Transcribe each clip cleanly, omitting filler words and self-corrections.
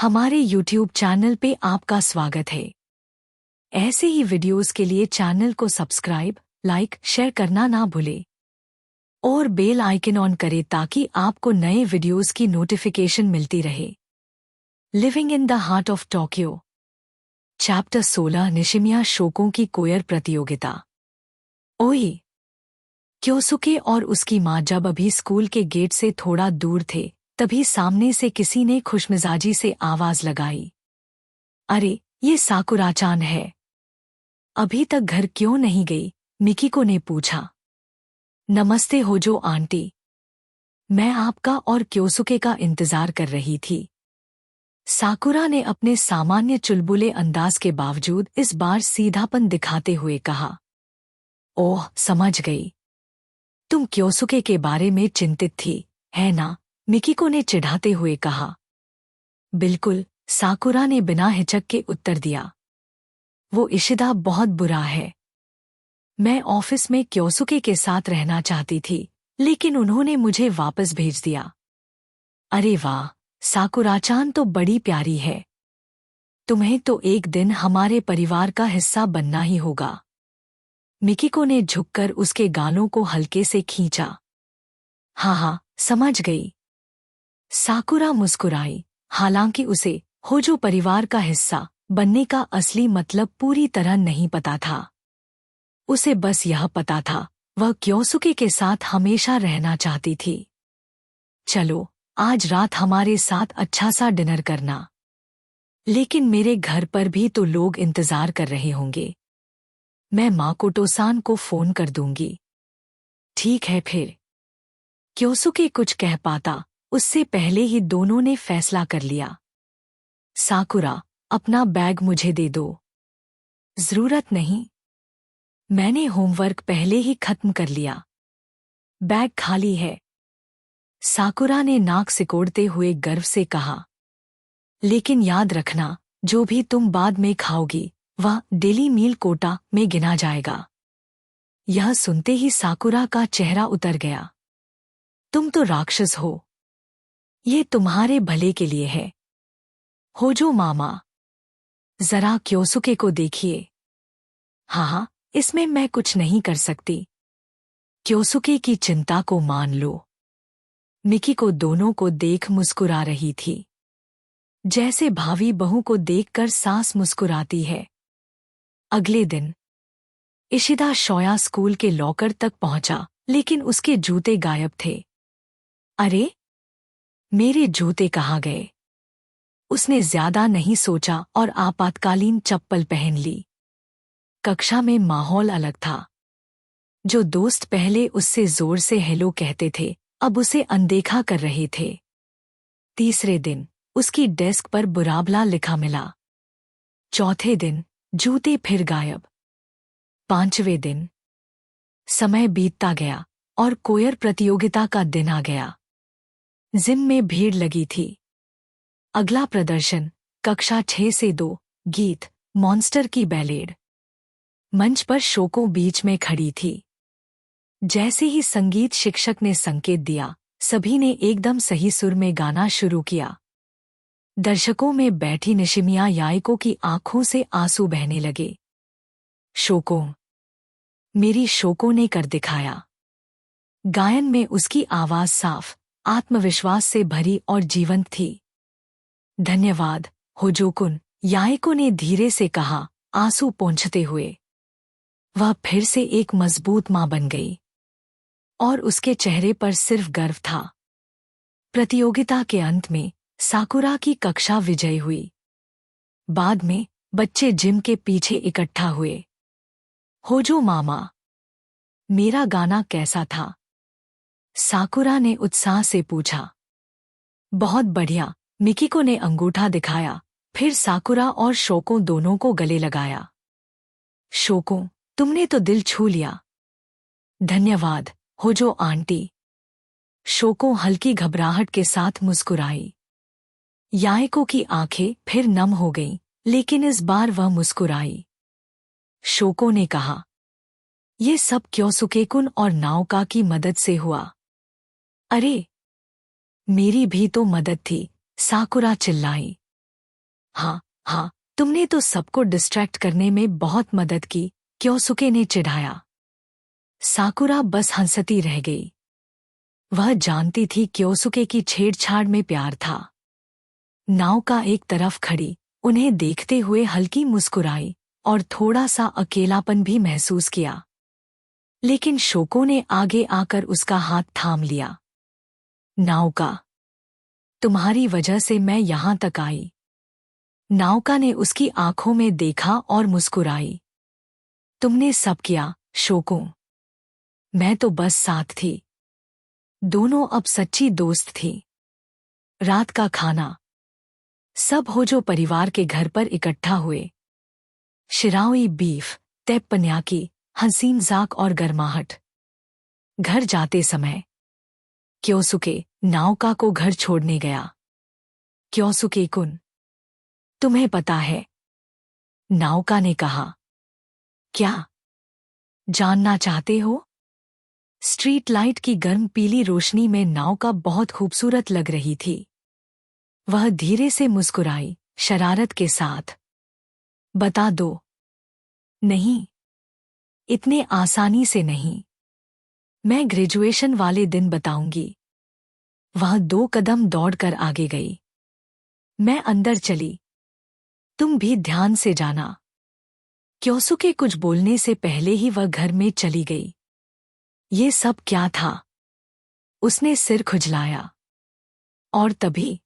हमारे YouTube channel पे आपका स्वागत है। ऐसे ही वीडियोस के लिए चैनल को सब्सक्राइब, लाइक, शेयर करना ना भूलें और बेल आइकन ऑन करें ताकि आपको नए वीडियोस की नोटिफिकेशन मिलती रहे। Living in the heart of Tokyo, chapter 16, निशिमिया शोको की कोयर प्रतियोगिता। ओई क्योसुके और उसकी माँ जब अभी स्कूल के गेट से थोड़ा दूर थे, तभी सामने से किसी ने खुशमिजाजी से आवाज लगाई। अरे, ये साकुरा-चान है। अभी तक घर क्यों नहीं गई? मिकिको ने पूछा। नमस्ते होजो आंटी। मैं आपका और क्योसुके का इंतजार कर रही थी। साकुरा ने अपने सामान्य चुलबुले अंदाज के बावजूद इस बार सीधापन दिखाते हुए कहा। ओह, समझ गई। तुम क्योसुके के बारे में चिंतित थी, है ना? मिकिको ने चिढ़ाते हुए कहा। बिल्कुल, साकुरा ने बिना हिचक के उत्तर दिया। वो इशिदा बहुत बुरा है। मैं ऑफिस में क्योसुके के साथ रहना चाहती थी, लेकिन उन्होंने मुझे वापस भेज दिया। अरे वाह, साकुरा-चान तो बड़ी प्यारी है। तुम्हें तो एक दिन हमारे परिवार का हिस्सा बनना ही होगा। मिकिको ने झुककर उसके गालों को हल्के से खींचा। हाँ, समझ गई। साकुरा मुस्कुराई, हालांकि उसे होजो परिवार का हिस्सा बनने का असली मतलब पूरी तरह नहीं पता था। उसे बस यह पता था, वह क्योसुके के साथ हमेशा रहना चाहती थी। चलो, आज रात हमारे साथ अच्छा सा डिनर करना। लेकिन मेरे घर पर भी तो लोग इंतजार कर रहे होंगे। मैं माकोटो-सान को फोन कर दूंगी। ठीक है फिर। क्योसुके कुछ कह पाता, उससे पहले ही दोनों ने फैसला कर लिया। साकुरा, अपना बैग मुझे दे दो। जरूरत नहीं। मैंने होमवर्क पहले ही खत्म कर लिया। बैग खाली है। साकुरा ने नाक सिकोड़ते हुए गर्व से कहा। लेकिन याद रखना, जो भी तुम बाद में खाओगी, वह डेली मील कोटा में गिना जाएगा। यह सुनते ही साकुरा का चेहरा उतर गया। तुम तो राक्षस हो। ये तुम्हारे भले के लिए है। होजो मामा, जरा क्योसुके को देखिए। हाँ, इसमें मैं कुछ नहीं कर सकती। क्योसुके की चिंता को मान लो। मिकिको दोनों को देख मुस्कुरा रही थी, जैसे भावी बहू को देखकर सास मुस्कुराती है। अगले दिन इशिदा शोया स्कूल के लॉकर तक पहुंचा, लेकिन उसके जूते गायब थे। अरे, मेरे जूते कहाँ गए? उसने ज्यादा नहीं सोचा और आपातकालीन चप्पल पहन ली। कक्षा में माहौल अलग था। जो दोस्त पहले उससे जोर से हेलो कहते थे, अब उसे अनदेखा कर रहे थे। तीसरे दिन उसकी डेस्क पर बुराबला लिखा मिला। चौथे दिन जूते फिर गायब। पांचवें दिन समय बीतता गया और कोयर प्रतियोगिता का दिन आ गया। जिम में भीड़ लगी थी। अगला प्रदर्शन कक्षा 6 से 2, गीत मॉन्स्टर की बैलेड। मंच पर शोको बीच में खड़ी थी। जैसे ही संगीत शिक्षक ने संकेत दिया, सभी ने एकदम सही सुर में गाना शुरू किया। दर्शकों में बैठी निशिमिया याइको की आंखों से आंसू बहने लगे। शोको, मेरी शोको ने कर दिखाया। गायन में उसकी आवाज साफ, आत्मविश्वास से भरी और जीवंत थी। धन्यवाद, होजोकुन, याइको ने धीरे से कहा, आंसू पोंछते हुए। वह फिर से एक मजबूत मां बन गई और उसके चेहरे पर सिर्फ गर्व था। प्रतियोगिता के अंत में साकुरा की कक्षा विजयी हुई। बाद में बच्चे जिम के पीछे इकट्ठा हुए। होजो मामा, मेरा गाना कैसा था? साकुरा ने उत्साह से पूछा। बहुत बढ़िया, मिकिको ने अंगूठा दिखाया, फिर साकुरा और शोको दोनों को गले लगाया। शोको, तुमने तो दिल छू लिया। धन्यवाद, होजो आंटी। शोको हल्की घबराहट के साथ मुस्कुराई। याइको की आंखें फिर नम हो गईं, लेकिन इस बार वह मुस्कुराई। शोको ने कहा, ये सब क्योसुके-कुन और नाओका की मदद से हुआ। अरे, मेरी भी तो मदद थी, साकुरा चिल्लाई। हाँ हाँ, तुमने तो सबको डिस्ट्रैक्ट करने में बहुत मदद की, क्योसुके ने चिढ़ाया। साकुरा बस हंसती रह गई। वह जानती थी क्योसुके की छेड़छाड़ में प्यार था। नाओका एक तरफ खड़ी उन्हें देखते हुए हल्की मुस्कुराई और थोड़ा सा अकेलापन भी महसूस किया। लेकिन शोको ने आगे आकर उसका हाथ थाम लिया। नाओका, तुम्हारी वजह से मैं यहां तक आई। नाओका ने उसकी आंखों में देखा और मुस्कुराई। तुमने सब किया, शोको। मैं तो बस साथ थी। दोनों अब सच्ची दोस्त थी। रात का खाना। सब होजो परिवार के घर पर इकट्ठा हुए। शिराओई बीफ, तेप्पन्याकी, हसीन जाक और गर्माहट। घर जाते समय क्योसुके नाओका को घर छोड़ने गया। क्योसुके कुन, तुम्हें पता है? नाओका ने कहा। क्या जानना चाहते हो? स्ट्रीट लाइट की गर्म पीली रोशनी में नाओका बहुत खूबसूरत लग रही थी। वह धीरे से मुस्कुराई, शरारत के साथ। बता दो। नहीं, इतने आसानी से नहीं। मैं ग्रेजुएशन वाले दिन बताऊंगी। वह 2 कदम दौड़कर आगे गई। मैं अंदर चली। तुम भी ध्यान से जाना। क्योसुके कुछ बोलने से पहले ही वह घर में चली गई। ये सब क्या था? उसने सिर खुजलाया। और तभी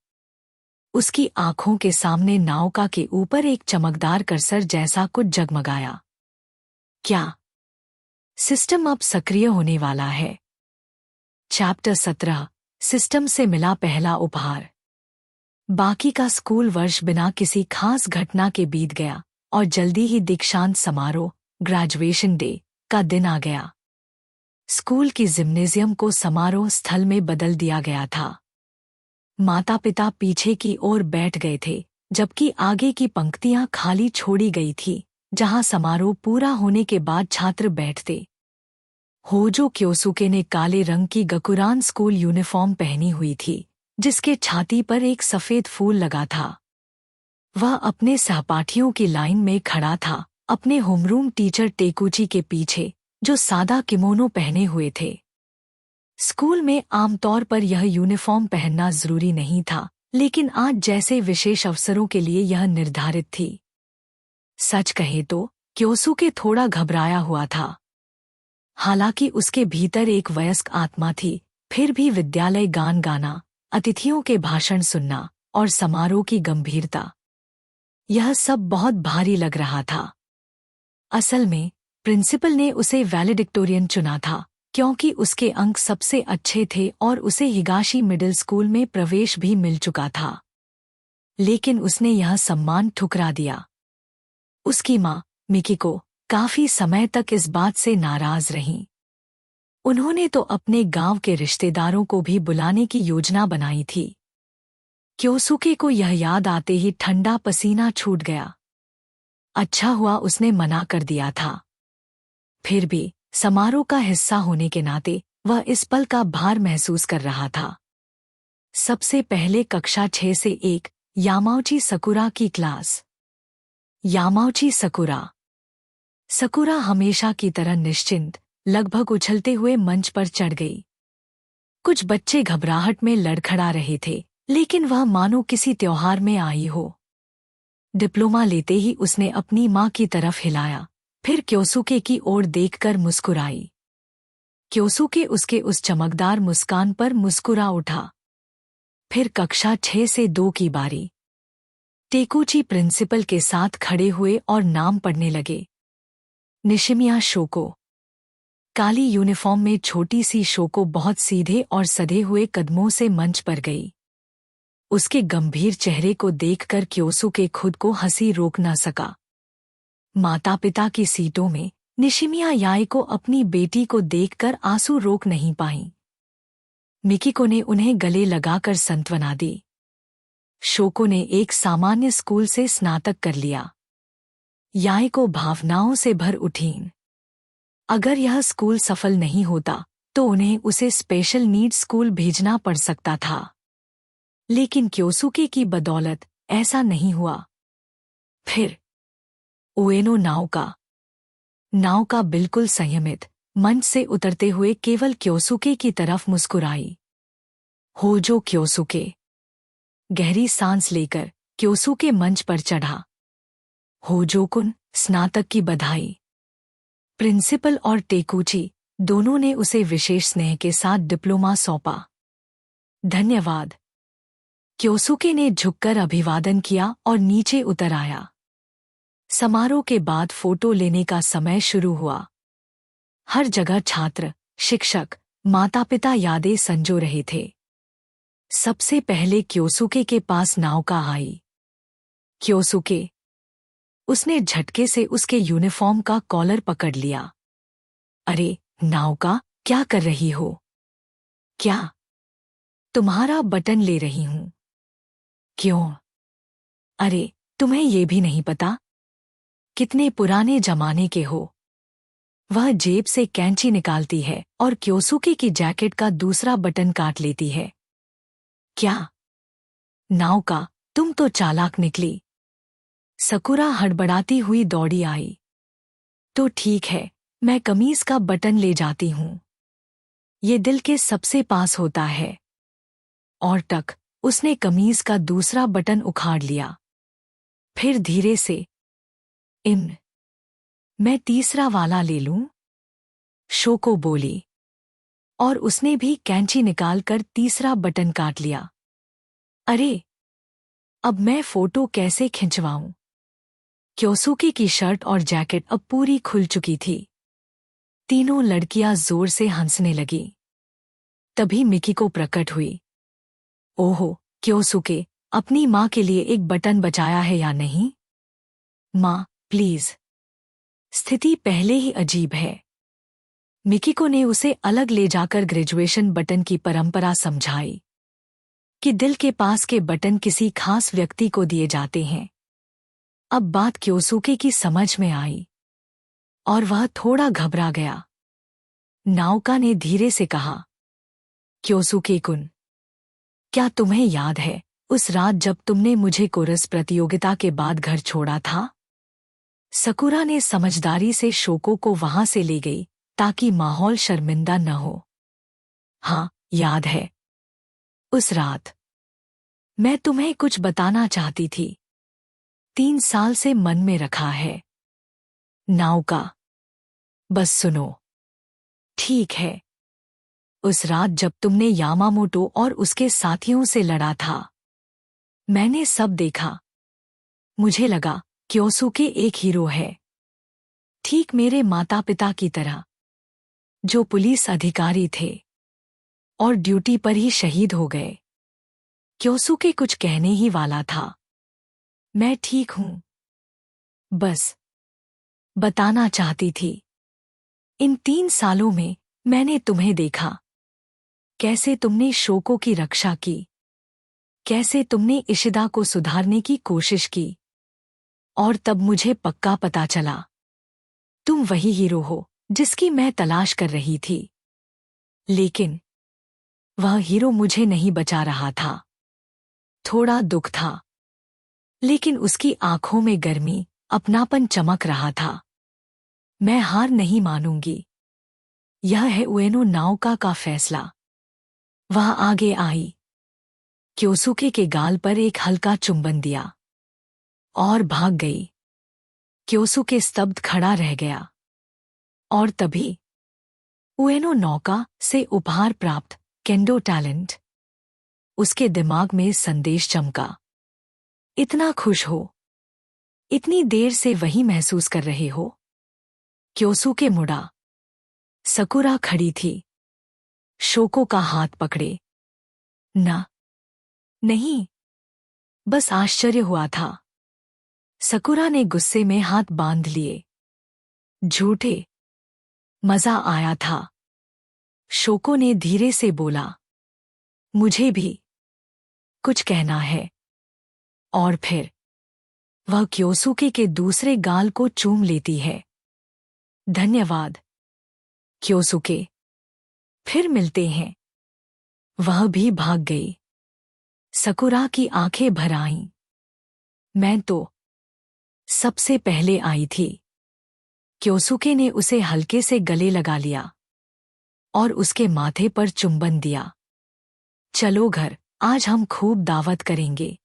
उसकी आंखों के सामने नाओका के ऊपर एक चमकदार कर्सर जैसा कुछ जगमगाया। क्या? सिस्टम अब सक्रिय होने वाला है। चैप्टर 17, सिस्टम से मिला पहला उपहार। बाकी का स्कूल वर्ष बिना किसी खास घटना के बीत गया और जल्दी ही दीक्षांत समारोह, ग्रेजुएशन डे का दिन आ गया। स्कूल की जिम्नेजियम को समारोह स्थल में बदल दिया गया था। माता पिता पीछे की ओर बैठ गए थे, जबकि आगे की पंक्तियां खाली छोड़ी गई थी, जहां समारोह पूरा होने के बाद छात्र बैठते। होजो क्योसुके ने काले रंग की गकुरान स्कूल यूनिफॉर्म पहनी हुई थी, जिसके छाती पर एक सफेद फूल लगा था। वह अपने सहपाठियों की लाइन में खड़ा था, अपने होमरूम टीचर टेकुची के पीछे, जो सादा किमोनो पहने हुए थे। स्कूल में आमतौर पर यह यूनिफॉर्म पहनना जरूरी नहीं था, लेकिन आज जैसे विशेष अवसरों के लिए यह निर्धारित थी। सच कहे तो क्योसुके थोड़ा घबराया हुआ था। हालांकि उसके भीतर एक वयस्क आत्मा थी, फिर भी विद्यालय गान गाना, अतिथियों के भाषण सुनना और समारोह की गंभीरता, यह सब बहुत भारी लग रहा था। असल में प्रिंसिपल ने उसे वैलेडिक्टोरियन चुना था, क्योंकि उसके अंक सबसे अच्छे थे और उसे हिगाशी मिडिल स्कूल में प्रवेश भी मिल चुका था। लेकिन उसने यह सम्मान ठुकरा दिया। उसकी माँ, मिकिको, काफी समय तक इस बात से नाराज रहीं। उन्होंने तो अपने गांव के रिश्तेदारों को भी बुलाने की योजना बनाई थी। क्योसुके को यह याद आते ही ठंडा पसीना छूट गया। अच्छा हुआ उसने मना कर दिया था। फिर भी समारोह का हिस्सा होने के नाते वह इस पल का भार महसूस कर रहा था। सबसे पहले कक्षा 6 से 1, यामाउची सकुरा की क्लास। यामाउची सकुरा। सकुरा हमेशा की तरह निश्चिंत, लगभग उछलते हुए मंच पर चढ़ गई। कुछ बच्चे घबराहट में लड़खड़ा रहे थे, लेकिन वह मानो किसी त्योहार में आई हो। डिप्लोमा लेते ही उसने अपनी माँ की तरफ हिलाया, फिर क्योसुके की ओर देखकर मुस्कुराई। क्योसुके उसके उस चमकदार मुस्कान पर मुस्कुरा उठा। फिर कक्षा 6 से 2 की बारी। टेकुची प्रिंसिपल के साथ खड़े हुए और नाम पढ़ने लगे। निशिमिया शोको। काली यूनिफॉर्म में छोटी सी शोको बहुत सीधे और सधे हुए कदमों से मंच पर गई। उसके गंभीर चेहरे को देखकर क्योसुके खुद को हंसी रोक न सका। माता पिता की सीटों में निशिमिया याई को अपनी बेटी को देखकर आंसू रोक नहीं पाईं। मिकिको ने उन्हें गले लगाकर सांत्वना दी। शोको ने एक सामान्य स्कूल से स्नातक कर लिया। याई को भावनाओं से भर उठीं। अगर यह स्कूल सफल नहीं होता तो उन्हें उसे स्पेशल नीड्स स्कूल भेजना पड़ सकता था। लेकिन क्योसुके की बदौलत ऐसा नहीं हुआ। फिर उएनो नाव का बिल्कुल संयमित मंच से उतरते हुए केवल क्योसुके की तरफ मुस्कुराई। होजो क्योसुके गहरी सांस लेकर क्योसुके मंच पर चढ़ा। होजो-कुन, स्नातक की बधाई। प्रिंसिपल और टेकुची दोनों ने उसे विशेष स्नेह के साथ डिप्लोमा सौंपा। धन्यवाद। क्योसुके ने झुककर अभिवादन किया और नीचे उतर आया। समारोह के बाद फोटो लेने का समय शुरू हुआ। हर जगह छात्र, शिक्षक, माता-पिता यादें संजो रहे थे। सबसे पहले क्योसुके के पास नाओका आई। क्योसुके, उसने झटके से उसके यूनिफॉर्म का कॉलर पकड़ लिया। अरे नाओका, क्या कर रही हो? क्या? तुम्हारा बटन ले रही हूं। क्यों? अरे, तुम्हें ये भी नहीं पता? कितने पुराने जमाने के हो। वह जेब से कैंची निकालती है और क्योसुके की जैकेट का दूसरा बटन काट लेती है। क्या? नाओका, तुम तो चालाक निकली। सकुरा हड़बड़ाती हुई दौड़ी आई। तो ठीक है, मैं कमीज का बटन ले जाती हूं। ये दिल के सबसे पास होता है। और टक, उसने कमीज का दूसरा बटन उखाड़ लिया। फिर धीरे से, मैं तीसरा वाला ले लूं? शोको बोली। और उसने भी कैंची निकालकर तीसरा बटन काट लिया। अरे, अब मैं फोटो कैसे खिंचवाऊं? क्योसुके की शर्ट और जैकेट अब पूरी खुल चुकी थी। तीनों लड़कियां जोर से हंसने लगीं। तभी मिकिको प्रकट हुई। ओहो, क्योसुके, अपनी माँ के लिए एक बटन बचाया है या नहीं? माँ, प्लीज। स्थिति पहले ही अजीब है। मिकिको ने उसे अलग ले जाकर ग्रेजुएशन बटन की परंपरा समझाई कि दिल के पास के बटन किसी खास व्यक्ति को दिए जाते हैं। अब बात क्योसुके की समझ में आई और वह थोड़ा घबरा गया। नाओका ने धीरे से कहा, क्योसुके-कुन, क्या तुम्हें याद है उस रात जब तुमने मुझे कोरस प्रतियोगिता के बाद घर छोड़ा था? सकुरा ने समझदारी से शोको को वहां से ले गई ताकि माहौल शर्मिंदा न हो। हाँ, याद है। उस रात मैं तुम्हें कुछ बताना चाहती थी। 3 साल से मन में रखा है। नाओका, बस सुनो। ठीक है। उस रात जब तुमने यामामोटो और उसके साथियों से लड़ा था, मैंने सब देखा। मुझे लगा क्योसुके एक हीरो है, ठीक मेरे माता-पिता की तरह, जो पुलिस अधिकारी थे और ड्यूटी पर ही शहीद हो गए। क्योसुके कुछ कहने ही वाला था। मैं ठीक हूं। बस बताना चाहती थी। इन 3 सालों में मैंने तुम्हें देखा। कैसे तुमने शोको की रक्षा की, कैसे तुमने इशिदा को सुधारने की कोशिश की। और तब मुझे पक्का पता चला, तुम वही हीरो हो जिसकी मैं तलाश कर रही थी। लेकिन वह हीरो मुझे नहीं बचा रहा था। थोड़ा दुख था, लेकिन उसकी आंखों में गर्मी, अपनापन चमक रहा था। मैं हार नहीं मानूंगी। यह है उएनो नाओका का फैसला। वह आगे आई, क्योसुके के गाल पर एक हल्का चुंबन दिया और भाग गई। क्योसुके स्तब्ध खड़ा रह गया। और तभी उएनो नाओका से उपहार प्राप्त केंडो टैलेंट। उसके दिमाग में संदेश चमका। इतना खुश हो, इतनी देर से वही महसूस कर रहे हो? क्योसुके मुड़ा। सकुरा खड़ी थी, शोको का हाथ पकड़े। नहीं, बस आश्चर्य हुआ था। सकुरा ने गुस्से में हाथ बांध लिए। झूठे। मजा आया था। शोको ने धीरे से बोला, मुझे भी कुछ कहना है। और फिर वह क्योसुके के दूसरे गाल को चूम लेती है। धन्यवाद क्योसुके, फिर मिलते हैं। वह भी भाग गई। सकुरा की आंखें भर आईं। मैं तो सबसे पहले आई थी। क्योसुके ने उसे हल्के से गले लगा लिया और उसके माथे पर चुंबन दिया। चलो घर, आज हम खूब दावत करेंगे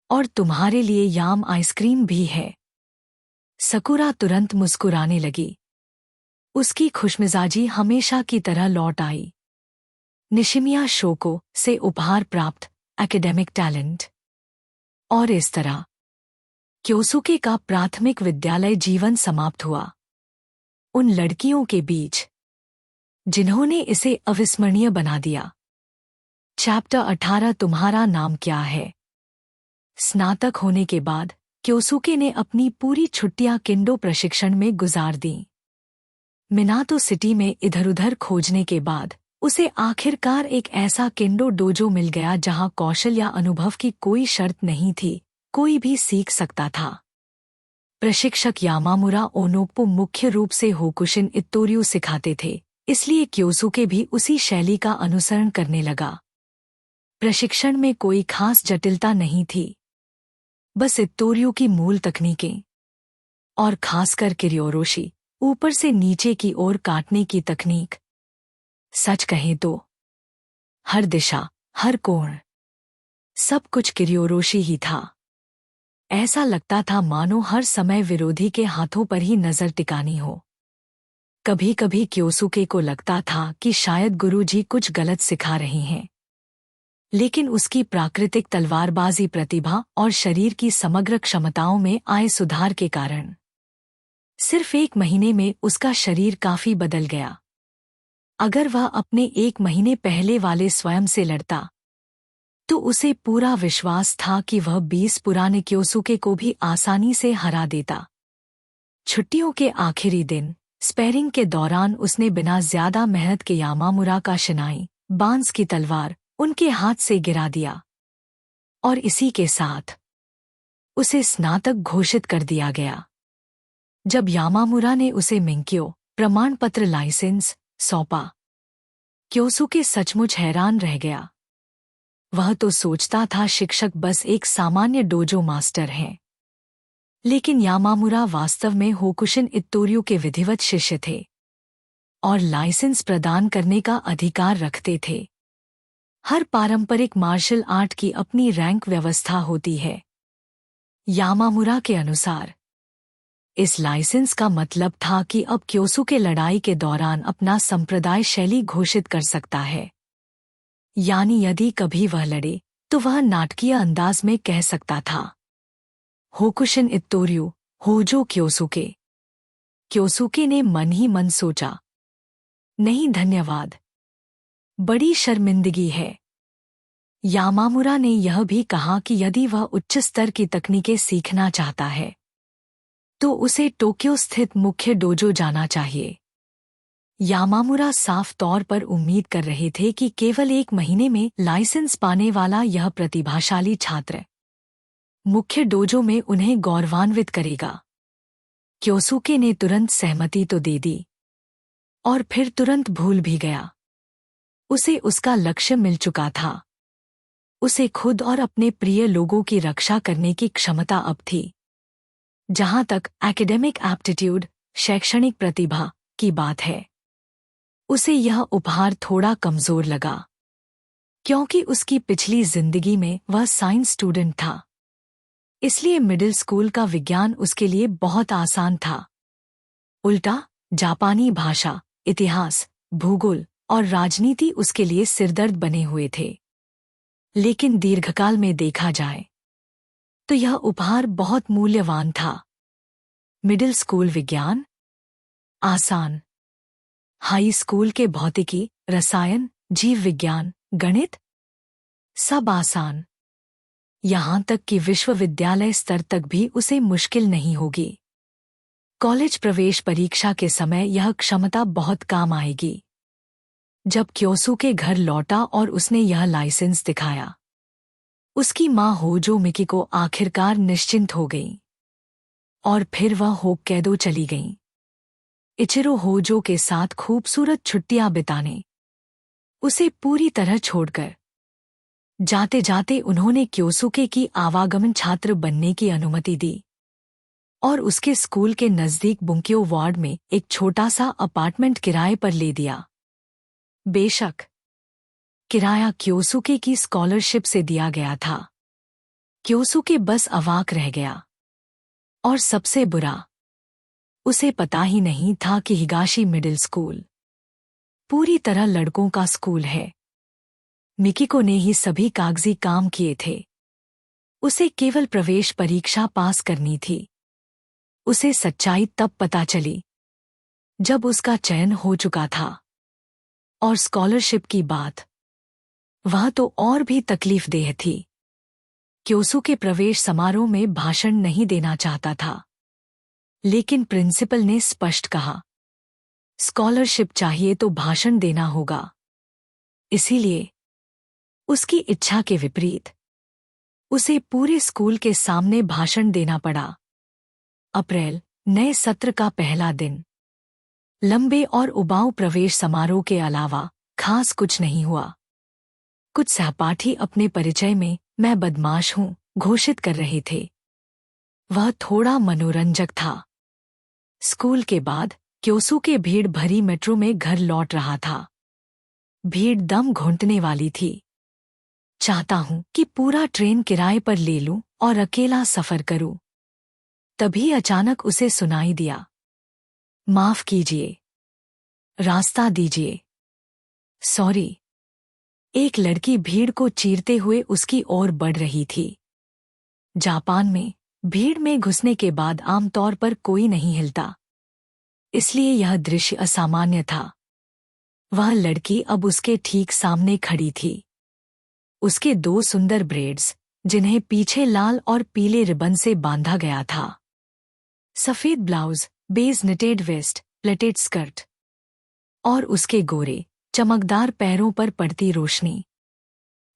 और तुम्हारे लिए याम आइसक्रीम भी है। सकुरा तुरंत मुस्कुराने लगी। उसकी खुशमिजाजी हमेशा की तरह लौट आई। निशिमिया शोको से उपहार प्राप्त एकेडमिक टैलेंट। और इस तरह क्योसुके का प्राथमिक विद्यालय जीवन समाप्त हुआ। उन लड़कियों के बीच जिन्होंने इसे अविस्मरणीय बना दिया। चैप्टर 18 तुम्हारा नाम क्या है? स्नातक होने के बाद क्योसुके ने अपनी पूरी छुट्टियां किंडो प्रशिक्षण में गुजार दीं। मिनातो सिटी में इधर-उधर खोजने के बाद उसे आखिरकार एक ऐसा किंडो डोजो मिल गया जहां कौशल या अनुभव की कोई शर्त नहीं थी, कोई भी सीख सकता था। प्रशिक्षक यामामुरा ओनोप्पो मुख्य रूप से होकुशिन इत्तोरियो सिखाते थे, इसलिए क्योसुके भी उसी शैली का अनुसरण करने लगा। प्रशिक्षण में कोई खास जटिलता नहीं थी, बस इत्तोरियो की मूल तकनीकें और खासकर किरियोरोशी, ऊपर से नीचे की ओर काटने की तकनीक। सच कहें तो हर दिशा, हर कोण, सब कुछ किरियोरोशी ही था। ऐसा लगता था मानो हर समय विरोधी के हाथों पर ही नजर टिकानी हो। कभी कभी क्योसुके को लगता था कि शायद गुरुजी कुछ गलत सिखा रहे हैं, लेकिन उसकी प्राकृतिक तलवारबाजी प्रतिभा और शरीर की समग्र क्षमताओं में आए सुधार के कारण सिर्फ 1 महीने में उसका शरीर काफी बदल गया। अगर वह अपने 1 महीने पहले वाले स्वयं से लड़ता तो उसे पूरा विश्वास था कि वह 20 पुराने क्योसुके को भी आसानी से हरा देता। छुट्टियों के आखिरी दिन स्पैरिंग के दौरान उसने बिना ज्यादा मेहनत के यामामुरा का शिनाई बांस की तलवार उनके हाथ से गिरा दिया और इसी के साथ उसे स्नातक घोषित कर दिया गया। जब यामामुरा ने उसे मिंक्यो प्रमाण पत्र लाइसेंस सौंपा, क्योसुके सचमुच हैरान रह गया। वह तो सोचता था शिक्षक बस एक सामान्य डोजो मास्टर हैं, लेकिन यामामुरा वास्तव में होकुशिन इत्तोरियो के विधिवत शिष्य थे और लाइसेंस प्रदान करने का अधिकार रखते थे। हर पारंपरिक मार्शल आर्ट की अपनी रैंक व्यवस्था होती है। यामामुरा के अनुसार इस लाइसेंस का मतलब था कि अब क्योसुके लड़ाई के दौरान अपना संप्रदाय शैली घोषित कर सकता है। यानी यदि कभी वह लड़े तो वह नाटकीय अंदाज में कह सकता था, होकुशिन इत्तोरियो होजो क्योसुके। क्योसुके ने मन ही मन सोचा, नहीं धन्यवाद, बड़ी शर्मिंदगी है। यामामुरा ने यह भी कहा कि यदि वह उच्च स्तर की तकनीकें सीखना चाहता है तो उसे टोक्यो स्थित मुख्य डोजो जाना चाहिए। यामामुरा साफ तौर पर उम्मीद कर रहे थे कि केवल 1 महीने में लाइसेंस पाने वाला यह प्रतिभाशाली छात्र मुख्य डोजो में उन्हें गौरवान्वित करेगा। क्योसुके ने तुरंत सहमति तो दे दी और फिर तुरंत भूल भी गया। उसे उसका लक्ष्य मिल चुका था। उसे खुद और अपने प्रिय लोगों की रक्षा करने की क्षमता अब थी। जहां तक एकेडमिक एप्टीट्यूड शैक्षणिक प्रतिभा की बात है, उसे यह उपहार थोड़ा कमजोर लगा, क्योंकि उसकी पिछली जिंदगी में वह साइंस स्टूडेंट था। इसलिए मिडिल स्कूल का विज्ञान उसके लिए बहुत आसान था। उल्टा जापानी भाषा, इतिहास, भूगोल और राजनीति उसके लिए सिरदर्द बने हुए थे। लेकिन दीर्घकाल में देखा जाए तो यह उपहार बहुत मूल्यवान था। मिडिल स्कूल विज्ञान आसान, हाई स्कूल के भौतिकी, रसायन, जीव विज्ञान, गणित सब आसान। यहां तक कि विश्वविद्यालय स्तर तक भी उसे मुश्किल नहीं होगी। कॉलेज प्रवेश परीक्षा के समय यह क्षमता बहुत काम आएगी। जब क्योसुके घर लौटा और उसने यह लाइसेंस दिखाया, उसकी माँ होजो मिकी को आखिरकार निश्चिंत हो गई और फिर वह होक्काइदो चली गईं, इचिरो होजो के साथ खूबसूरत छुट्टियां बिताने। उसे पूरी तरह छोड़कर जाते जाते उन्होंने क्योसुके की आवागमन छात्र बनने की अनुमति दी। और उसके स्कूल के नजदीक बुंक्यो वार्ड में एक छोटा सा अपार्टमेंट किराए पर ले दिया। बेशक किराया क्योसुके की स्कॉलरशिप से दिया गया था। क्योसुके बस अवाक रह गया। और सबसे बुरा, उसे पता ही नहीं था कि हिगाशी मिडिल स्कूल पूरी तरह लड़कों का स्कूल है। मिकिको ने ही सभी कागजी काम किए थे। उसे केवल प्रवेश परीक्षा पास करनी थी। उसे सच्चाई तब पता चली जब उसका चयन हो चुका था। और स्कॉलरशिप की बात, वह तो और भी तकलीफदेह थी। क्योसुके प्रवेश समारोह में भाषण नहीं देना चाहता था, लेकिन प्रिंसिपल ने स्पष्ट कहा, स्कॉलरशिप चाहिए तो भाषण देना होगा। इसीलिए उसकी इच्छा के विपरीत उसे पूरे स्कूल के सामने भाषण देना पड़ा। अप्रैल, नए सत्र का पहला दिन। लंबे और उबाऊ प्रवेश समारोह के अलावा खास कुछ नहीं हुआ। कुछ सहपाठी अपने परिचय में मैं बदमाश हूं घोषित कर रहे थे। वह थोड़ा मनोरंजक था। स्कूल के बाद क्योसुके भीड़ भरी मेट्रो में घर लौट रहा था। भीड़ दम घुंटने वाली थी। चाहता हूं कि पूरा ट्रेन किराए पर ले लूं और अकेला सफर करूं। तभी अचानक उसे सुनाई दिया, माफ कीजिए, रास्ता दीजिए, सॉरी। एक लड़की भीड़ को चीरते हुए उसकी ओर बढ़ रही थी। जापान में भीड़ में घुसने के बाद आमतौर पर कोई नहीं हिलता, इसलिए यह दृश्य असामान्य था। वह लड़की अब उसके ठीक सामने खड़ी थी। उसके दो सुंदर ब्रेड्स, जिन्हें पीछे लाल और पीले रिबन से बांधा गया था, सफेद blouse, beige knitted vest, pleated skirt, और उसके गोरे चमकदार पैरों पर पड़ती रोशनी।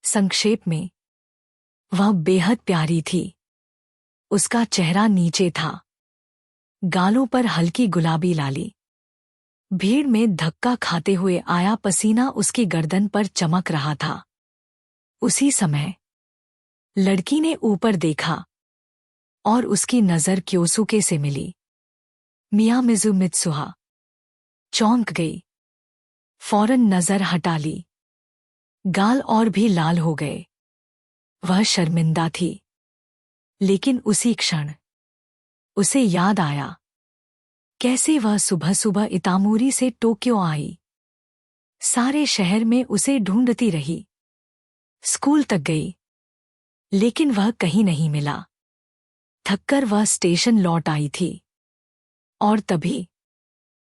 संक्षेप में, वह बेहद प्यारी थी। उसका चेहरा नीचे था, गालों पर हल्की गुलाबी लाली। भीड़ में धक्का खाते हुए आया पसीना उसकी गर्दन पर चमक रहा था। उसी समय लड़की ने ऊपर देखा और उसकी नजर क्योसुके से मिली। मियामिज़ु मित्सुहा चौंक गई, फौरन नजर हटा ली। गाल और भी लाल हो गए। वह शर्मिंदा थी, लेकिन उसी क्षण उसे याद आया कैसे वह सुबह सुबह इतामुरी से टोक्यो आई। सारे शहर में उसे ढूंढती रही। स्कूल तक गई, लेकिन वह कहीं नहीं मिला। थककर वह स्टेशन लौट आई थी, और तभी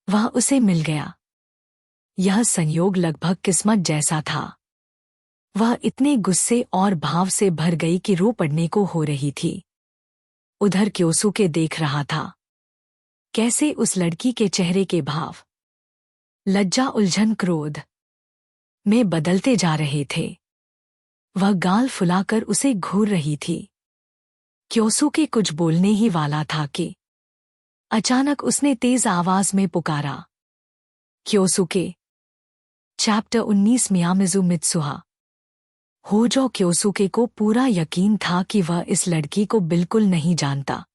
वह उसे मिल गया। यह संयोग लगभग किस्मत जैसा था। वह इतने गुस्से और भाव से भर गई कि रो पड़ने को हो रही थी। उधर क्योसुके देख रहा था कैसे उस लड़की के चेहरे के भाव लज्जा, उलझन, क्रोध में बदलते जा रहे थे। वह गाल फुलाकर उसे घूर रही थी। क्योसुके कुछ बोलने ही वाला था कि अचानक उसने तेज आवाज में पुकारा, क्योसुके। Chapter 19 मियामिज़ु Mitsuha. होजो क्योसुके को पूरा यकीन था कि वह इस लड़की को बिल्कुल नहीं जानता।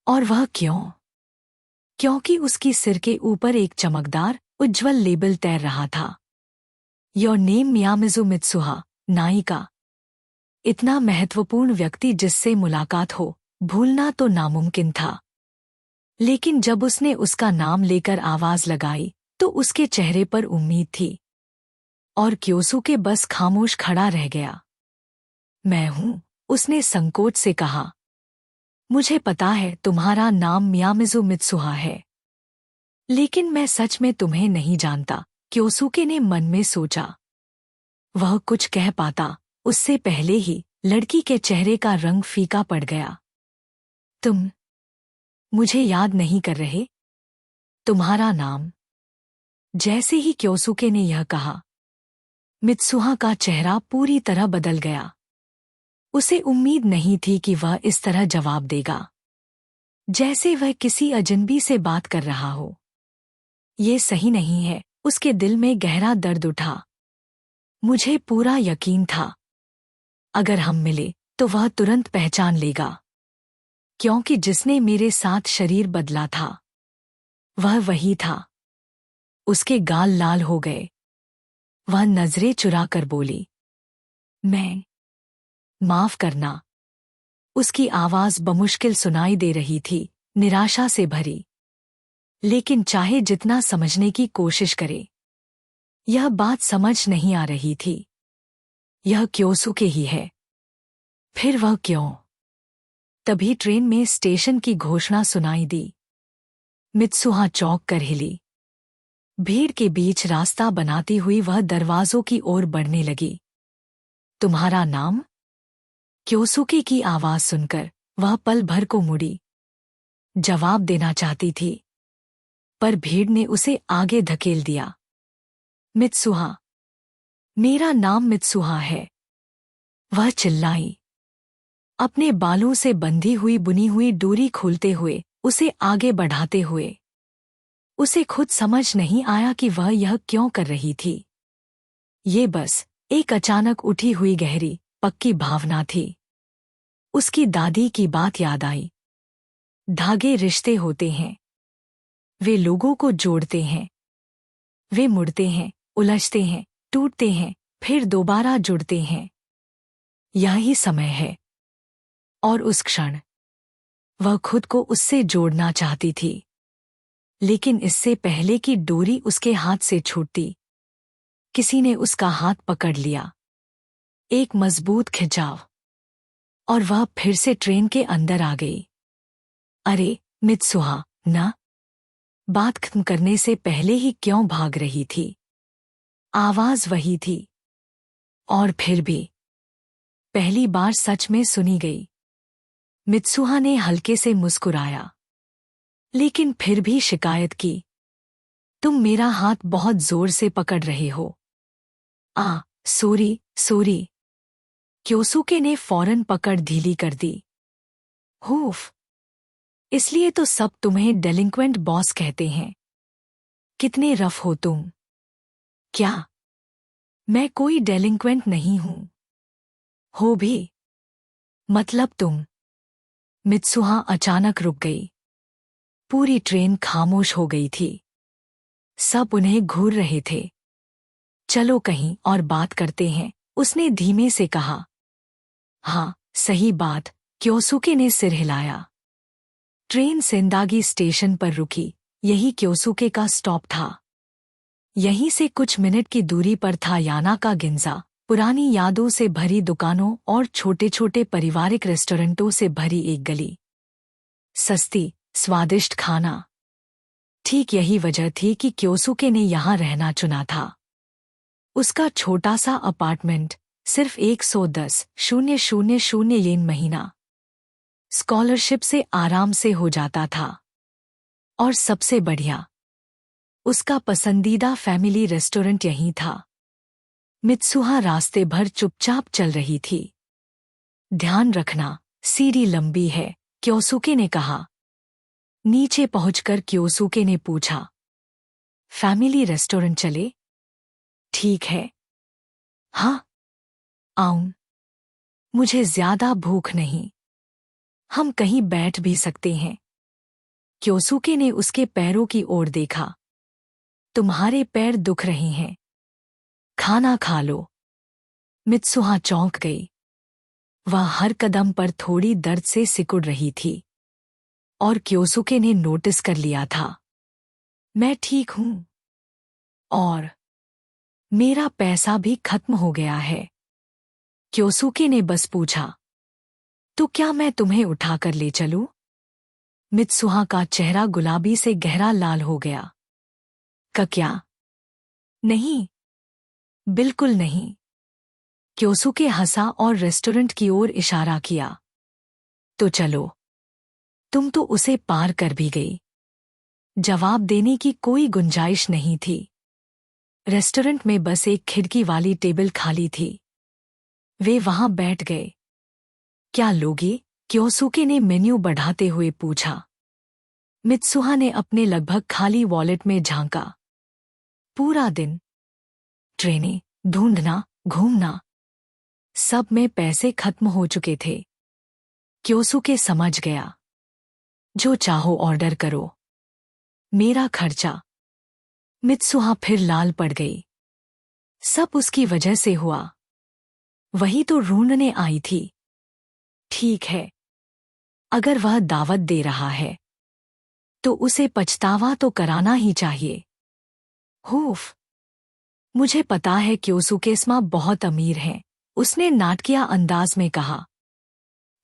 और वह क्यों? क्योंकि उसकी सिर के ऊपर एक चमकदार, उज्ज्वल लेबल तैर रहा था, योर नेम मियामिज़ु मित्सुहा, नायिका। इतना महत्वपूर्ण व्यक्ति जिससे मुलाकात हो, भूलना तो नामुमकिन था। लेकिन जब उसने उसका नाम लेकर आवाज लगाई तो उसके चेहरे पर उम्मीद थी। और क्योसुके बस खामोश खड़ा रह गया। मैं हूं, उसने संकोच से कहा। मुझे पता है तुम्हारा नाम मियामिज़ु मित्सुहा है, लेकिन मैं सच में तुम्हें नहीं जानता, क्योसुके ने मन में सोचा। वह कुछ कह पाता उससे पहले ही लड़की के चेहरे का रंग फीका पड़ गया। तुम मुझे याद नहीं कर रहे? तुम्हारा नाम? जैसे ही क्योसुके ने यह कहा, मित्सुहा का चेहरा पूरी तरह बदल गया। उसे उम्मीद नहीं थी कि वह इस तरह जवाब देगा, जैसे वह किसी अजनबी से बात कर रहा हो। ये सही नहीं है, उसके दिल में गहरा दर्द उठा। मुझे पूरा यकीन था, अगर हम मिले तो वह तुरंत पहचान लेगा। क्योंकि जिसने मेरे साथ शरीर बदला था वह वही था। उसके गाल लाल हो गए। वह नजरें चुरा कर बोली, मैं, माफ करना। उसकी आवाज बमुश्किल सुनाई दे रही थी, निराशा से भरी। लेकिन चाहे जितना समझने की कोशिश करे, यह बात समझ नहीं आ रही थी। यह क्योसुके ही है। फिर वह क्यों? तभी ट्रेन में स्टेशन की घोषणा सुनाई दी। मित्सुहा चौंक कर हिली। भीड़ के बीच रास्ता बनाती हुई वह दरवाजों की ओर बढ़ने लगी। तुम्हारा नाम? क्योसुके की आवाज सुनकर वह पल भर को मुड़ी। जवाब देना चाहती थी, पर भीड़ ने उसे आगे धकेल दिया। मित्सुहा, मेरा नाम मित्सुहा है, वह चिल्लाई, अपने बालों से बंधी हुई बुनी हुई डोरी खोलते हुए, उसे आगे बढ़ाते हुए। उसे खुद समझ नहीं आया कि वह यह क्यों कर रही थी। ये बस एक अचानक उठी हुई गहरी, पक्की भावना थी। उसकी दादी की बात याद आई। धागे रिश्ते होते हैं। वे लोगों को जोड़ते हैं। वे मुड़ते हैं, उलझते हैं, टूटते हैं, फिर दोबारा जुड़ते हैं। यही समय है। और उस क्षण वह खुद को उससे जोड़ना चाहती थी। लेकिन इससे पहले कि डोरी उसके हाथ से छूटती, किसी ने उसका हाथ पकड़ लिया। एक मजबूत खिंचाव, और वह फिर से ट्रेन के अंदर आ गई। अरे मित्सुहा, ना। बात खत्म करने से पहले ही क्यों भाग रही थी? आवाज वही थी। और फिर भी पहली बार सच में सुनी गई। मित्सुहा ने हल्के से मुस्कुराया, लेकिन फिर भी शिकायत की, तुम मेरा हाथ बहुत जोर से पकड़ रहे हो। Sorry sorry. क्योसुके ने फौरन पकड़ ढीली कर दी। हुफ, इसलिए तो सब तुम्हें डेलिंक्वेंट बॉस कहते हैं। कितने रफ हो तुम। क्या? मैं कोई डेलिंक्वेंट नहीं हूं। हो भी? मतलब तुम। मित्सुहा अचानक रुक गई। पूरी ट्रेन खामोश हो गई थी। सब उन्हें घूर रहे थे। चलो कहीं और बात करते हैं, उसने धीमे से कहा। हाँ, सही बात, क्योसुके ने सिर हिलाया। ट्रेन सेंदागी स्टेशन पर रुकी। यही क्योसुके का स्टॉप था। यहीं से कुछ मिनट की दूरी पर था याना का गिंजा, पुरानी यादों से भरी दुकानों और छोटे छोटे पारिवारिक रेस्टोरेंटों से भरी एक गली। सस्ती, स्वादिष्ट खाना। ठीक यही वजह थी कि क्योसुके ने यहां रहना चुना था। उसका छोटा सा अपार्टमेंट, सिर्फ 110,000 येन महीना। स्कॉलरशिप से आराम से हो जाता था। और सबसे बढ़िया, उसका पसंदीदा फैमिली रेस्टोरेंट यहीं था। मित्सुहा रास्ते भर चुपचाप चल रही थी। ध्यान रखना, सीढ़ी लंबी है, क्योसुके ने कहा। नीचे पहुंचकर क्योसुके ने पूछा, फैमिली रेस्टोरेंट चले? ठीक है। हाँ, आऊं। मुझे ज्यादा भूख नहीं। हम कहीं बैठ भी सकते हैं। क्योसुके ने उसके पैरों की ओर देखा। तुम्हारे पैर दुख रहे हैं। खाना खा लो। मित्सुहा चौंक गई। वह हर कदम पर थोड़ी दर्द से सिकुड़ रही थी। और क्योसुके ने नोटिस कर लिया था। मैं ठीक हूं। और मेरा पैसा भी खत्म हो गया है। क्योसुके ने बस पूछा, तो क्या मैं तुम्हें उठाकर ले चलूं? मित्सुहा का चेहरा गुलाबी से गहरा लाल हो गया। क्या? नहीं, बिल्कुल नहीं। क्योसुके हंसा और रेस्टोरेंट की ओर इशारा किया। तो चलो। तुम तो उसे पार कर भी गई। जवाब देने की कोई गुंजाइश नहीं थी। रेस्टोरेंट में बस एक खिड़की वाली टेबल खाली थी। वे वहां बैठ गए। क्या लोगे? क्योसुके ने मेन्यू बढ़ाते हुए पूछा। मित्सुहा ने अपने लगभग खाली वॉलेट में झांका। पूरा दिन ट्रेनें ढूंढना, घूमना, सब में पैसे खत्म हो चुके थे। क्योसुके समझ गया। जो चाहो ऑर्डर करो। मेरा खर्चा। मित्सुहा फिर लाल पड़ गई। सब उसकी वजह से हुआ। वही तो ढूंढने आई थी। ठीक है, अगर वह दावत दे रहा है तो उसे पछतावा तो कराना ही चाहिए। हुफ, मुझे पता है क्योसुकेस्मा बहुत अमीर हैं, उसने नाटकीय अंदाज में कहा।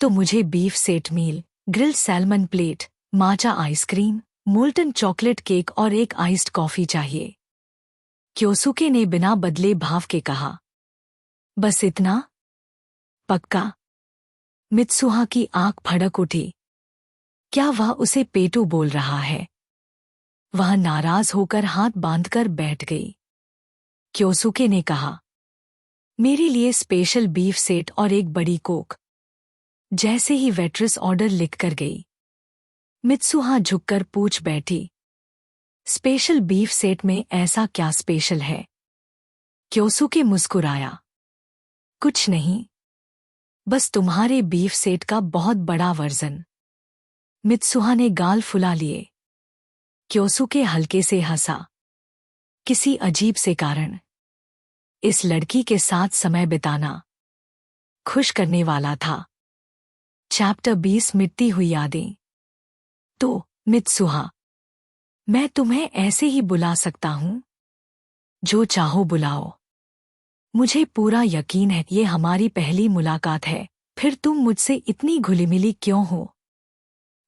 तो मुझे बीफ सेट मील, ग्रिल्ड सैल्मन प्लेट, माचा आइसक्रीम, मोल्टन चॉकलेट केक और एक आइस्ड कॉफी चाहिए। क्योसुके ने बिना बदले भाव के कहा। बस इतना? पक्का? मित्सुहा की आंख फड़क उठी। क्या वह उसे पेटू बोल रहा है? वह नाराज होकर हाथ बांधकर बैठ गई। क्योसुके ने कहा, मेरे लिए स्पेशल बीफ सेट और एक बड़ी कोक। जैसे ही वेट्रेस ऑर्डर लिखकर गई, मित्सुहा झुककर पूछ बैठी, स्पेशल बीफ सेट में ऐसा क्या स्पेशल है? क्योसुके मुस्कुराया, कुछ नहीं, बस तुम्हारे बीफ सेट का बहुत बड़ा वर्जन। मित्सुहा ने गाल फुला लिए। क्योसुके हल्के से हंसा। किसी अजीब से कारण इस लड़की के साथ समय बिताना खुश करने वाला था। चैप्टर 20 मिटती हुई यादें। तो मित्सुहा, मैं तुम्हें ऐसे ही बुला सकता हूं? जो चाहो बुलाओ। मुझे पूरा यकीन है ये हमारी पहली मुलाकात है, फिर तुम मुझसे इतनी घुली-मिली क्यों हो?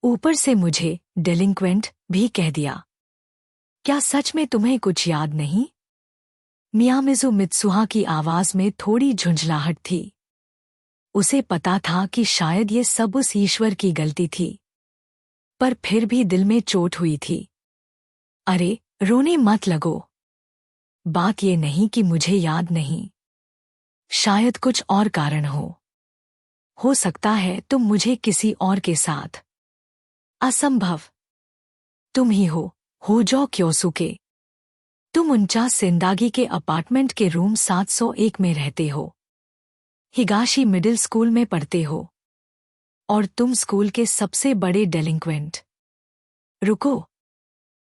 ऊपर से मुझे डेलिंक्वेंट भी कह दिया। क्या सच में तुम्हें कुछ याद नहीं? मियामिज़ु मित्सुहा की आवाज में थोड़ी झुंझलाहट थी। उसे पता था कि शायद ये सब उस ईश्वर की गलती थी, पर फिर भी दिल में चोट हुई थी। अरे, रोने मत लगो। बात ये नहीं कि मुझे याद नहीं। शायद कुछ और कारण हो सकता है तुम मुझे किसी और के साथ। असंभव। तुम ही हो जो क्योसुके। तुम 49 सेंदागी के अपार्टमेंट के रूम 701 में रहते हो। हिगाशी मिडिल स्कूल में पढ़ते हो। और तुम स्कूल के सबसे बड़े डेलिंक्वेंट।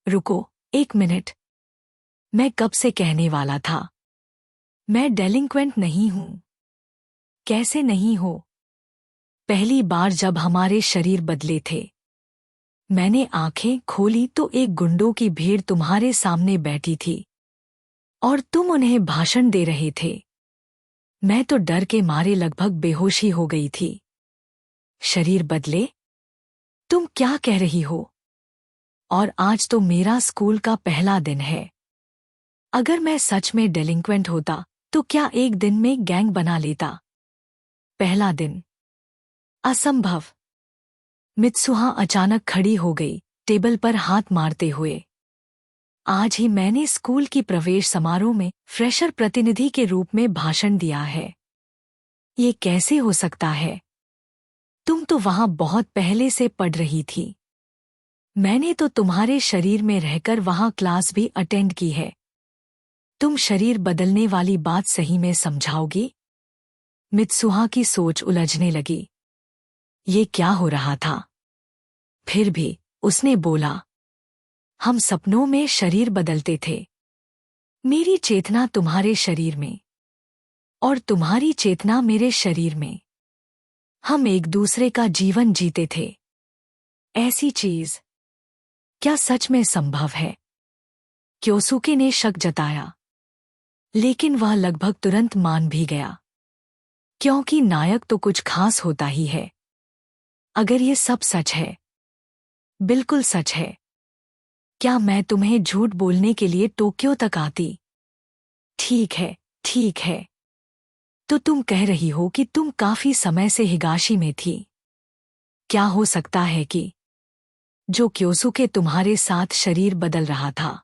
रुको, एक मिनट। मैं कब से कहने वाला था, मैं डेलिंक्वेंट नहीं हूं। कैसे नहीं हो? पहली बार जब हमारे शरीर बदले थे, मैंने आंखें खोली तो एक गुंडों की भीड़ तुम्हारे सामने बैठी थी और तुम उन्हें भाषण दे रहे थे। मैं तो डर के मारे लगभग बेहोशी हो गई थी। शरीर बदले? तुम क्या कह रही हो? और आज तो मेरा स्कूल का पहला दिन है। अगर मैं सच में डेलिंक्वेंट होता तो क्या एक दिन में गैंग बना लेता? पहला दिन? असंभव। मित्सुहा अचानक खड़ी हो गई, टेबल पर हाथ मारते हुए। आज ही मैंने स्कूल की प्रवेश समारोह में फ्रेशर प्रतिनिधि के रूप में भाषण दिया है। ये कैसे हो सकता है? तुम तो वहां बहुत पहले से पढ़ रही थी। मैंने तो तुम्हारे शरीर में रहकर वहां क्लास भी अटेंड की है। तुम शरीर बदलने वाली बात सही में समझाओगी? मित्सुहा की सोच उलझने लगी। ये क्या हो रहा था? फिर भी उसने बोला, हम सपनों में शरीर बदलते थे। मेरी चेतना तुम्हारे शरीर में और तुम्हारी चेतना मेरे शरीर में। हम एक दूसरे का जीवन जीते थे। ऐसी चीज क्या सच में संभव है? क्योसुके ने शक जताया, लेकिन वह लगभग तुरंत मान भी गया, क्योंकि नायक तो कुछ खास होता ही है। अगर ये सब सच है, बिल्कुल सच है, क्या मैं तुम्हें झूठ बोलने के लिए टोक्यो तक आती? ठीक है। तो तुम कह रही हो कि तुम काफी समय से हिगाशी में थी। क्या हो सकता है कि जो क्योसुके तुम्हारे साथ शरीर बदल रहा था,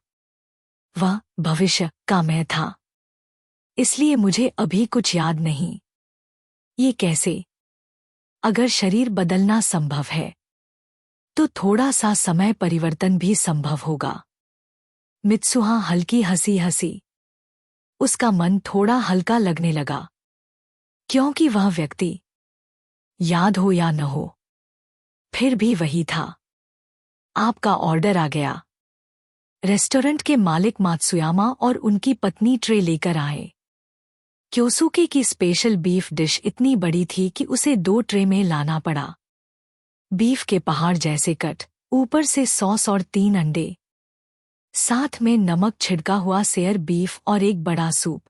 वह भविष्य का मैं था? इसलिए मुझे अभी कुछ याद नहीं। ये कैसे? अगर शरीर बदलना संभव है, तो थोड़ा सा समय परिवर्तन भी संभव होगा। मित्सुहा हल्की हंसी हंसी। उसका मन थोड़ा हल्का लगने लगा, क्योंकि वह व्यक्ति, याद हो या न हो, फिर भी वही था। आपका ऑर्डर आ गया। रेस्टोरेंट के मालिक मात्सुयामा और उनकी पत्नी ट्रे लेकर आए। क्योसुके की स्पेशल बीफ डिश इतनी बड़ी थी कि उसे 2 ट्रे में लाना पड़ा। बीफ के पहाड़ जैसे कट, ऊपर से सॉस और 3 अंडे, साथ में नमक छिड़का हुआ सेयर बीफ और एक बड़ा सूप।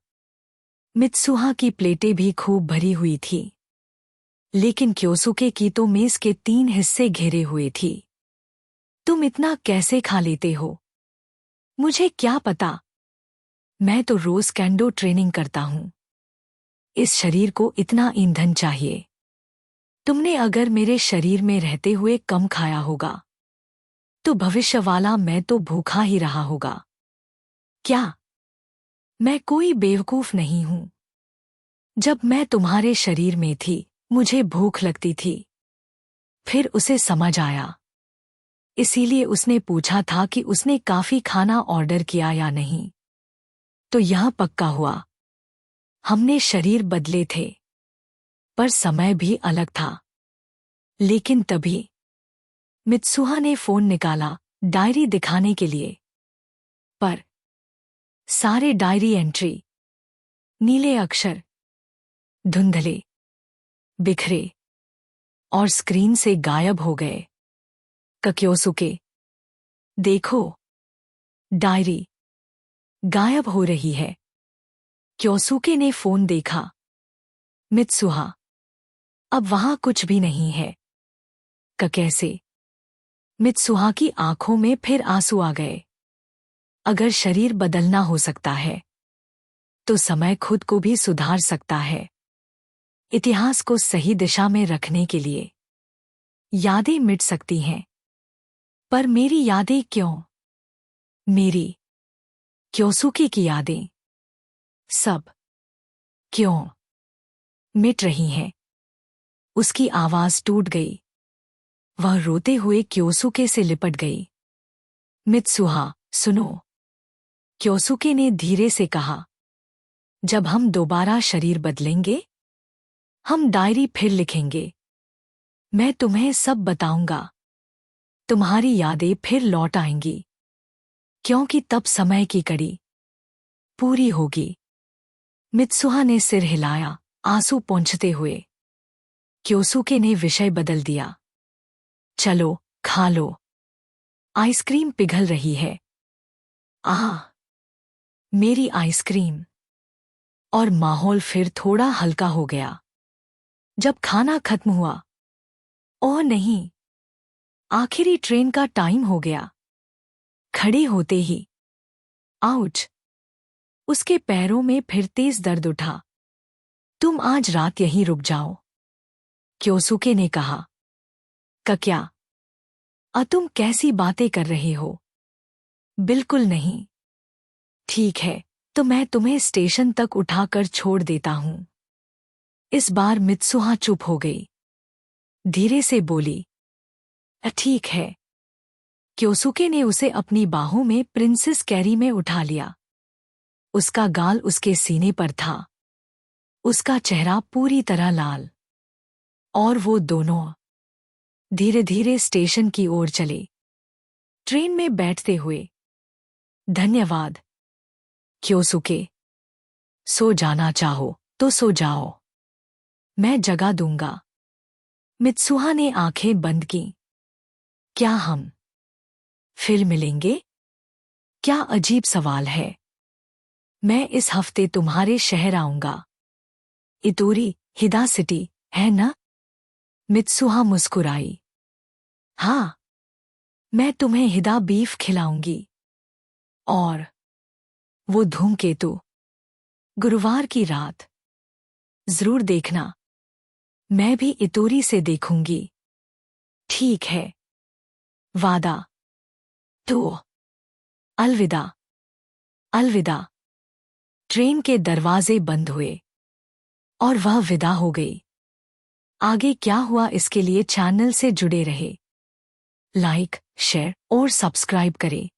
मित्सुहा की प्लेटें भी खूब भरी हुई थी, लेकिन क्योसुके की तो मेज के 3 हिस्से घेरे हुए थी। तुम इतना कैसे खा लेते हो? मुझे क्या पता। मैं तो रोज कैंडो ट्रेनिंग करता हूं। इस शरीर को इतना ईंधन चाहिए। तुमने अगर मेरे शरीर में रहते हुए कम खाया होगा तो भविष्य वाला मैं तो भूखा ही रहा होगा। क्या? मैं कोई बेवकूफ नहीं हूं। जब मैं तुम्हारे शरीर में थी मुझे भूख लगती थी। फिर उसे समझ आया, इसीलिए उसने पूछा था कि उसने काफी खाना ऑर्डर किया या नहीं। तो यह पक्का हुआ, हमने शरीर बदले थे, पर समय भी अलग था। लेकिन तभी मित्सुहा ने फोन निकाला डायरी दिखाने के लिए, पर सारे डायरी एंट्री नीले अक्षर, धुंधले, बिखरे और स्क्रीन से गायब हो गए। क्योसुके, देखो, डायरी गायब हो रही है। क्योसुके ने फोन देखा। मित्सुहा, अब वहां कुछ भी नहीं है। कैसे? मित्सुहा की आंखों में फिर आंसू आ गए। अगर शरीर बदलना हो सकता है तो समय खुद को भी सुधार सकता है। इतिहास को सही दिशा में रखने के लिए यादें मिट सकती हैं, पर मेरी यादें क्यों? मेरी, क्योसुके की यादें, सब क्यों मिट रही हैं? उसकी आवाज टूट गई। वह रोते हुए क्योसुके से लिपट गई। मित्सुहा, सुनो, क्योसुके ने धीरे से कहा। जब हम दोबारा शरीर बदलेंगे, हम डायरी फिर लिखेंगे। मैं तुम्हें सब बताऊंगा। तुम्हारी यादें फिर लौट आएंगी, क्योंकि तब समय की कड़ी पूरी होगी। मित्सुहा ने सिर हिलाया, आंसू पोंछते हुए। क्योसुके ने विषय बदल दिया। चलो, खा लो। आइसक्रीम पिघल रही है। आह, मेरी आइसक्रीम। और माहौल फिर थोड़ा हल्का हो गया। जब खाना खत्म हुआ, ओह नहीं, आखिरी ट्रेन का टाइम हो गया। खड़े होते ही, आउच! उसके पैरों में फिर तेज दर्द उठा। तुम आज रात यहीं रुक जाओ, क्योसुके ने कहा। क्या? तुम कैसी बातें कर रहे हो? बिल्कुल नहीं। ठीक है, तो मैं तुम्हें स्टेशन तक उठाकर छोड़ देता हूं। इस बार मित्सुहा चुप हो गई। धीरे से बोली, ठीक है। क्योसुके ने उसे अपनी बाहों में प्रिंसेस कैरी में उठा लिया। उसका गाल उसके सीने पर था, उसका चेहरा पूरी तरह लाल। और वो दोनों धीरे धीरे स्टेशन की ओर चले, ट्रेन में बैठते हुए। धन्यवाद, क्योसुके। सो जाना चाहो तो सो जाओ, मैं जगा दूंगा। मित्सुहा ने आंखें बंद की। क्या हम फिर मिलेंगे? क्या अजीब सवाल है। मैं इस हफ्ते तुम्हारे शहर आऊंगा। इतोरी, हिदा सिटी, है ना? मित्सुहा मुस्कुराई। हाँ, मैं तुम्हें हिदा बीफ खिलाऊंगी। और वो धूमकेतु, गुरुवार की रात जरूर देखना। मैं भी इतोरी से देखूंगी। ठीक है, वादा। तो अलविदा। अलविदा। ट्रेन के दरवाजे बंद हुए और वह विदा हो गई। आगे क्या हुआ इसके लिए चैनल से जुड़े रहे। लाइक, शेयर और सब्सक्राइब करें।